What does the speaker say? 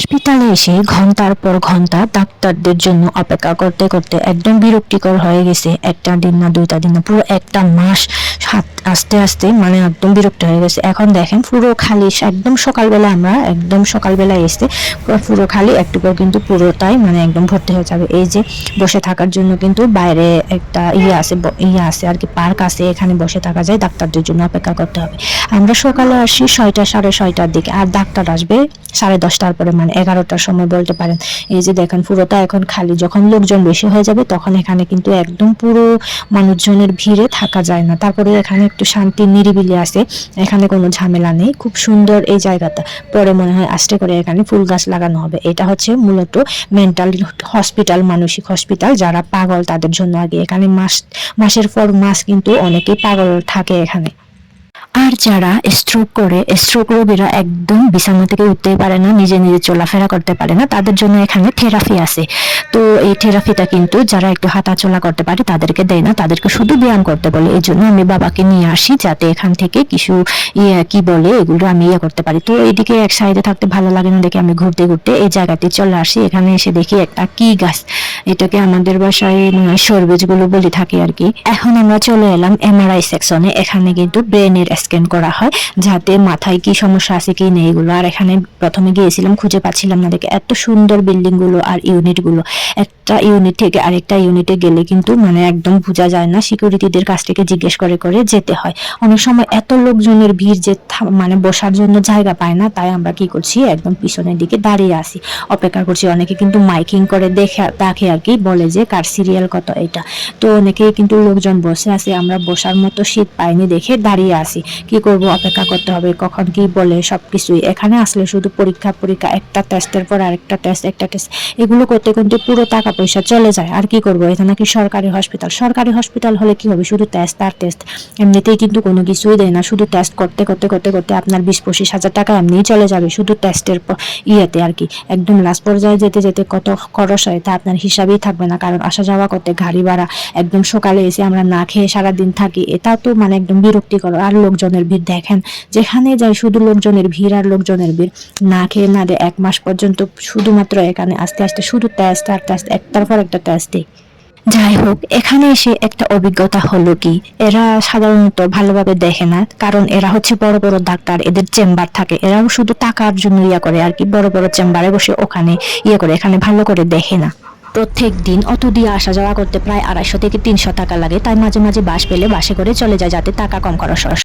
হসপিটালে এসে ঘন্টার পর ঘন্টা ডাক্তারদের জন্য অপেক্ষা করতে করতে একদম বিরক্তিকর হয়ে গেছে। একটা দিন না, দুইটা দিন না, পুরো একটা মাস আস্তে আস্তে মানে একদম বিরক্ত হয়ে গেছে। এখন দেখেন পুরো খালি, একদম সকালবেলা আমরা একদম সকালবেলা এসে পুরো খালি, একটুকু কিন্তু পুরোটাই মানে একদম ভর্তি হয়ে যাবে। এই যে বসে থাকার জন্য কিন্তু বাইরে একটা ইয়ে আছে আর কি, পার্ক আছে, এখানে বসে থাকা যায়, ডাক্তারদের জন্য অপেক্ষা করতে হবে। আমরা সকালে আসি 6টা সাড়ে 6টার দিকে, আর ডাক্তার আসবে 10:30টার পরে, মানে 11টার সময় বলতে পারেন। এই যে দেখেন পুরোটা এখন খালি। যখন লোকজন বেশি হয়ে যাবে তখন এখানে কিন্তু একদম পুরো মানুষজনের ভিড়ে থাকা যায় না। তারপরে এখানে একটু শান্তি নিরিবিলি আছে, এখানে কোনো ঝামেলা নেই, খুব সুন্দর এই জায়গাটা। পরে মনে হয় আস্তে করে এখানে ফুল গাছ লাগানো হবে। এটা হচ্ছে মূলত মেন্টাল হসপিটাল, মানসিক হসপিটাল, যারা পাগল তাদের জন্য আগে। এখানে মাসের পর মাস কিন্তু অনেকেই পাগল থাকে এখানে। আর যারা স্ট্রোক করে, স্ট্রোক রোগীরা একদম বিছানা থেকে উঠতেই পারে না, নিজে নিজে চলাফেরা করতে পারে না, তাদের জন্য এখানে থেরাপি আছে। তো এই থেরাপিটা কিন্তু যারা একটু হাঁটাচলা করতে পারে তাদেরকে দেয় না, তাদেরকে শুধু ব্যায়াম করতে বলে। এই জন্য আমি বাবাকে নিয়ে আসি, যাতে এখান থেকে কিছু কি বলে এগুলো আমি করতে পারি। তো এইদিকে এক সাইডে থাকতে ভালো লাগে না দেখে আমি ঘুরতে ঘুরতে এই জায়গাতে চলে আসি। এখানে এসে দেখি একটা কি গাছ, এটাকে আমাদের বাসায় সরবেজ গুলো বলে থাকি আর কি। এখন আমরা চলে এলাম এমআরআই সেকশনে। এখানে কিন্তু ব্রেনের স্ক্যান করা হয়, যাতে মাথায় কি সমস্যা আছে কি নেই এগুলো। আর এখানে প্রথমে গিয়েছিলাম, খুঁজে পাচ্ছিলাম না দেখে। এত সুন্দর বিল্ডিং গুলো আর ইউনিট গুলো, একটা ইউনিট থেকে আরেকটা ইউনিটে গেলে কিন্তু মানে একদম বোঝা যায় না, সিকিউরিটিদের কাছ থেকে জিজ্ঞেস করে করে যেতে হয়। অনেক সময় এত লোকজনের ভিড় যে মানে বসার জন্য জায়গা পায় না, তাই আমরা কি করছি, একদম পিছনের দিকে দাঁড়িয়ে আসি, অপেক্ষা করছি। অনেকে কিন্তু মাইকিং করে দেখে আর কি, বলে যে কার সিরিয়াল কত এটা। তো অনেকেই কিন্তু লোকজন বসে আছে, আমরা বসার মতো সিট পাইনি দেখে দাঁড়িয়ে আসি। কি করব, অপেক্ষা করতে হবে কখন কি বলে সবকিছুই। এখানে আসলে শুধু পরীক্ষা, একটা টেস্টের পর আরেকটা টেস্ট, একটা টেস্ট, এগুলো করতে কিন্তু পুরো টাকা পয়সা চলে যায়। আর কি করব, এটা নাকি সরকারি হসপিটাল। সরকারি হসপিটাল হলে কি হবে, শুধু টেস্ট আর টেস্ট, এমনিতেই কিন্তু কোনো কিছুই দেয় না। শুধু টেস্ট করতে করতে করতে করতে আপনার 20-25 হাজার টাকা এমনিই চলে যাবে শুধু টেস্টের ইয়েতে আর কি। একদম লাস্ট পর্যায়ে যেতে যেতে কত খরচ হয় তা আপনার হিসাবেই থাকবে না, কারণ আসা যাওয়া করতে গাড়ি ভাড়া, একদম সকালে এসে আমরা না খেয়ে সারাদিন থাকি, এটা তো মানে একদম বিরক্তিকর। আর লোকজনের ভিড় দেখেন, যেখানে যাই শুধু লোকজনের ভিড় আর লোকজনের ভিড়। না খেয়ে না দে 1 মাস পর্যন্ত শুধুমাত্র এখানে আস্তে আস্তে শুধু টেস্ট আর টেস্ট, একটার পর একটা টেস্ট দিই। যাই হোক, এখানে এসে একটা অভিজ্ঞতা হলো কি, এরা সাধারণত ভালোভাবে দেখে না, কারণ এরা হচ্ছে বড় বড় ডাক্তার, এদের চেম্বার থাকে, এরাও শুধু টাকার জন্য করে আর কি, বড় বড় চেম্বারে বসে ওখানে করে, এখানে ভালো করে দেখে না। প্রত্যেক দিন অটো দিয়ে আসা যাওয়া করতে প্রায় 250 থেকে 300 টাকা লাগে, তাই মাঝে মাঝে বাস পেলে বাসে করে চলে যায়, যাতে টাকা কম খরচ হয়।